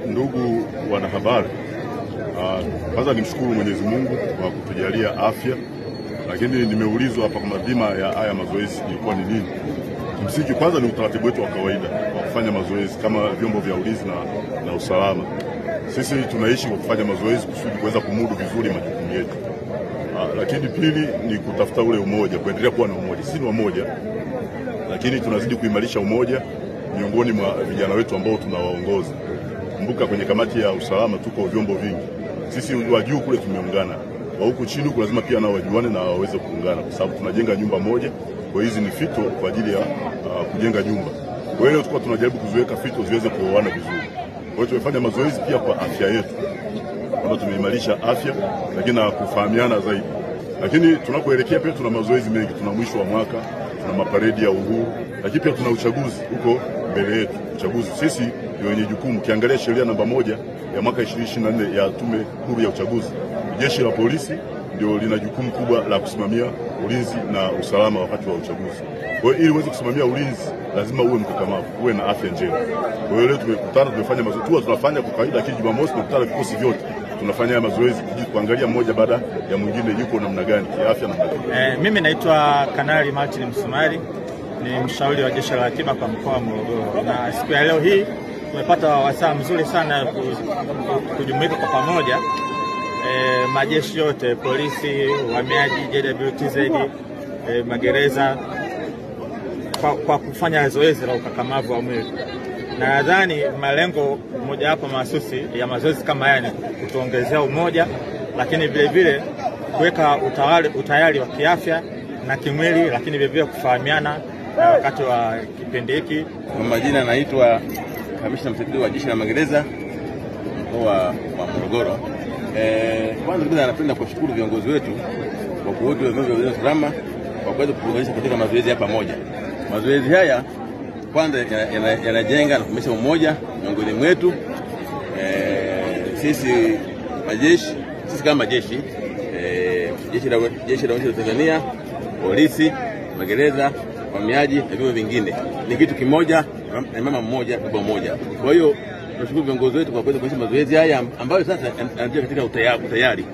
Ndugu wanahabari, kwanza nimshukuru Mwenyezi Mungu kwa kutujalia afya, lakini nimeulizwa hapa kama dhima ya haya mazoezi ilikuwa ni nini. Msingi kwanza ni utaratibu wetu wa kawaida wa kufanya mazoezi kama vyombo vya ulinzi na usalama. Sisi tunaishi kwa kufanya mazoezi kusudi kuweza kumudu vizuri majukumu yetu. Lakini pili ni kutafuta ule umoja, kuendelea kuwa na umoja. Sisi ni wamoja, lakini tunazidi kuimarisha umoja miongoni mwa vijana wetu ambao tunawaongoza. Kumbuka kwenye kamati ya usalama tuko vyombo vingi. Sisi wa juu kule tumeungana, wa huku chini huku lazima pia nao wajuane na waweze kuungana, kwa sababu tunajenga nyumba moja. Kwa hizi ni fito kwa ajili ya kujenga nyumba. Kwa hiyo tulikuwa tunajaribu kuziweka fito ziweze kuoana vizuri. Kwa hiyo tumefanya mazoezi pia kwa afya yetu, kwamba tumeimarisha afya lakini na kufahamiana zaidi. Lakini tunapoelekea pia tuna mazoezi mengi, tuna mwisho wa mwaka, tuna maparedi ya uhuru, lakini pia tuna uchaguzi huko mbele yetu. Uchaguzi sisi ndio wenye jukumu. Ukiangalia sheria namba 1 ya mwaka 2024 ya Tume Huru ya Uchaguzi, jeshi la polisi ndio lina jukumu kubwa la kusimamia ulinzi na usalama wakati wa uchaguzi. Kwa hiyo ili uweze kusimamia ulinzi lazima uwe mkakamavu, uwe na afya njema. Kwa hiyo leo tumekutana, tumefanya mazoezi. Tunafanya kwa kawaida, lakini Jumamosi tunakutana vikosi vyote. Tunafanya mazoezi kuangalia mmoja baada ya mwingine yuko namna gani kiafya na gani. Mimi naitwa Kanali Martin Msumari, ni mshauri wa jeshi la akiba kwa mkoa wa Morogoro. Na siku ya leo hii tumepata wasaa mzuri sana kujumuika kwa pamoja, majeshi yote, polisi, uhamiaji, JWTZ, magereza, kwa kufanya zoezi la ukakamavu wa mwili. Na nadhani malengo moja hapo mahsusi ya mazoezi kama haya ni kutuongezea umoja, lakini vile vile kuweka utayari wa kiafya na kimwili, lakini vile vile kufahamiana wakati wa kipindi hiki. Kwa majina naitwa Kamishna Msaidizi wa Jeshi la Magereza mkoa wa Morogoro. Kwanza kabisa napenda kushukuru viongozi wetu kwa kuwepo vyombo vya usalama kwa kuweza kutuunganisha katika mazoezi hapa pamoja. Mazoezi haya kwanza yanajenga na kuimarisha umoja miongoni mwetu. Sisi kama majeshi, jeshi la Tanzania, polisi, magereza, uhamiaji na vyombo vingine ni kitu kimoja na mama mmoja baba mmoja. Kwa hiyo tunashukuru viongozi wetu kwa kuweza kuimarisha mazoezi haya ambayo sasa yanaendelea katika utayari.